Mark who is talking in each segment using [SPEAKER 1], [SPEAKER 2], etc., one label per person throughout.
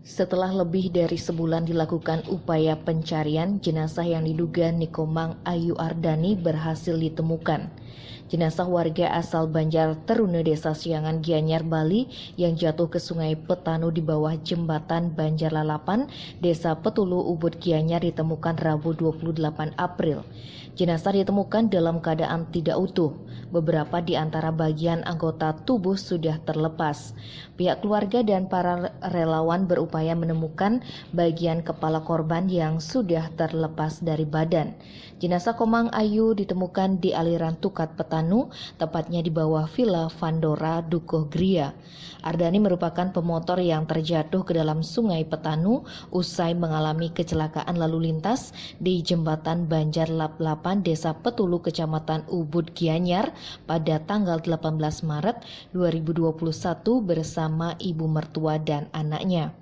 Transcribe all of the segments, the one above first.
[SPEAKER 1] Setelah lebih dari sebulan dilakukan upaya pencarian, jenazah yang diduga Nikomang Ayu Ardani berhasil ditemukan. Jenazah warga asal Banjar Terune, Desa Siangan, Gianyar, Bali yang jatuh ke Sungai Petanu di bawah jembatan Banjar Lalapan, Desa Petulu, Ubud, Gianyar ditemukan Rabu 28 April. Jenazah ditemukan dalam keadaan tidak utuh. Beberapa di antara bagian anggota tubuh sudah terlepas. Pihak keluarga dan para relawan berupaya menemukan bagian kepala korban yang sudah terlepas dari badan. Jenazah Komang Ayu ditemukan di aliran Tukat Petanu, tepatnya di bawah Villa Vandora, Dukuh Gria. Ardani merupakan pemotor yang terjatuh ke dalam Sungai Petanu usai mengalami kecelakaan lalu lintas di jembatan Banjar Lalapan, Desa Petulu, Kecamatan Ubud, Gianyar pada tanggal 18 Maret 2021 bersama ibu mertua dan anaknya.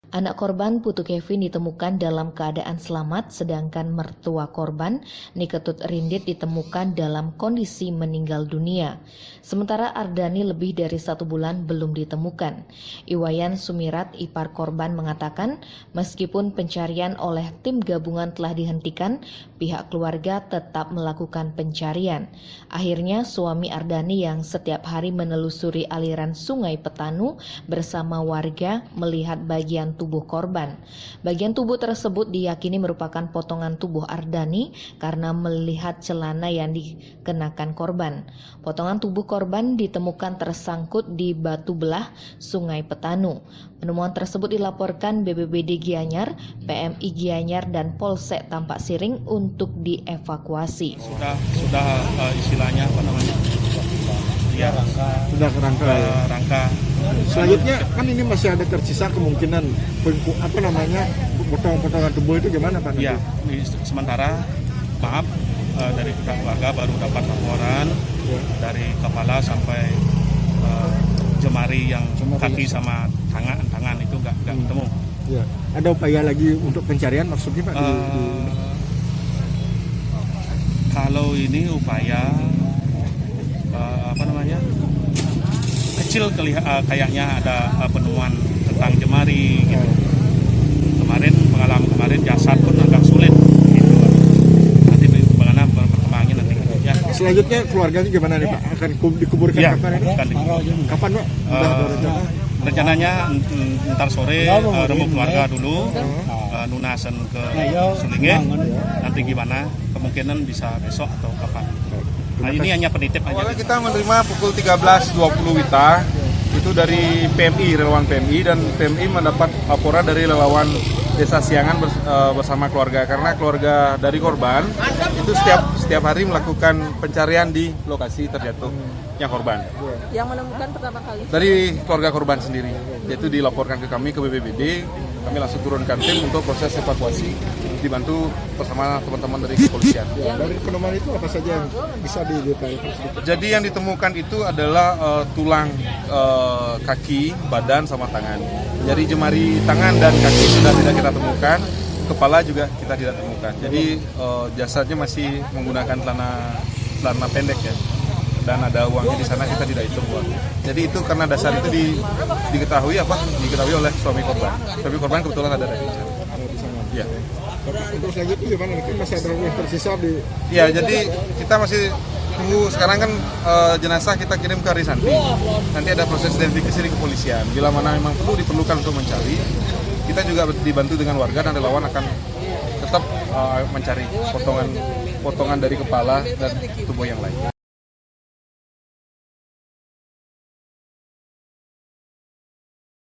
[SPEAKER 1] Anak korban Putu Kevin ditemukan dalam keadaan selamat, sedangkan mertua korban Niketut Rindit ditemukan dalam kondisi meninggal dunia. Sementara Ardani lebih dari 1 bulan belum ditemukan. Iwayan Sumirat, ipar korban, mengatakan meskipun pencarian oleh tim gabungan telah dihentikan, pihak keluarga tetap melakukan pencarian. Akhirnya suami Ardani yang setiap hari menelusuri aliran Sungai Petanu bersama warga melihat bagian tubuh korban. Bagian tubuh tersebut diyakini merupakan potongan tubuh Ardani karena melihat celana yang dikenakan korban. Potongan tubuh korban ditemukan tersangkut di batu belah Sungai Petanu. Penemuan tersebut dilaporkan BPBD Gianyar, PMI Gianyar, dan Polsek Tampak Siring untuk dievakuasi.
[SPEAKER 2] Sudah istilahnya apa namanya? Ya,
[SPEAKER 3] sudah kerangka ya.
[SPEAKER 2] Rangka.
[SPEAKER 3] Selanjutnya kan ini masih ada tersisa kemungkinan potongan tubuh itu gimana Pak?
[SPEAKER 2] Iya, sementara maaf dari pihak keluarga baru dapat laporan dari kepala sampai jemari yang kaki sama tangan itu nggak ketemu.
[SPEAKER 3] Ya. Ada upaya lagi untuk pencarian maksudnya Pak?
[SPEAKER 2] Kalau ini upaya kecil kayaknya ada penemuan tentang jemari gitu. Pengalaman kemarin jasad pun agak sulit gitu. Nanti bagaimana perkembangannya nanti ya.
[SPEAKER 3] Selanjutnya keluarganya gimana nih Pak? Akan dikuburkan
[SPEAKER 2] Ya,
[SPEAKER 3] kapan ini? Kapan Pak?
[SPEAKER 2] Rencananya ntar sore rembuk keluarga dulu, lunasan ke Sulinge. Nanti gimana? Kemungkinan bisa besok atau kapan. Nah ini hanya penitip aja.
[SPEAKER 4] Awalnya kita menerima pukul 13.20 WITA itu dari PMI, relawan PMI, dan PMI mendapat laporan dari relawan Desa Siangan bersama keluarga, karena keluarga dari korban itu setiap hari melakukan pencarian di lokasi terjatuhnya korban.
[SPEAKER 5] Yang menemukan pertama kali
[SPEAKER 4] Dari keluarga korban sendiri, yaitu dilaporkan ke kami, ke BPBD. Kami langsung turunkan tim untuk proses evakuasi, dibantu bersama teman-teman dari kepolisian.
[SPEAKER 3] Ya, dari penemuan itu apa saja yang bisa didetailkan sedikit?
[SPEAKER 4] Jadi yang ditemukan itu adalah tulang kaki, badan, sama tangan. Jadi jemari tangan dan kaki sudah tidak kita temukan, kepala juga kita tidak temukan. Jadi jasadnya masih menggunakan celana pendek ya. Dan ada uangnya di sana, kita tidak hitung uangnya. Jadi itu karena dasar itu diketahui oleh suami korban. Suami korban kebetulan ada di sana. Ya.
[SPEAKER 3] Untuk selanjutnya gimana? Mungkin masih ada yang tersisa di...
[SPEAKER 4] Ya, jadi kita masih tunggu. Sekarang kan jenazah kita kirim ke Arisanti. Nanti ada proses identifikasi di kepolisian. Bila mana memang diperlukan untuk mencari, kita juga dibantu dengan warga dan relawan akan tetap mencari potongan dari kepala dan tubuh yang lain.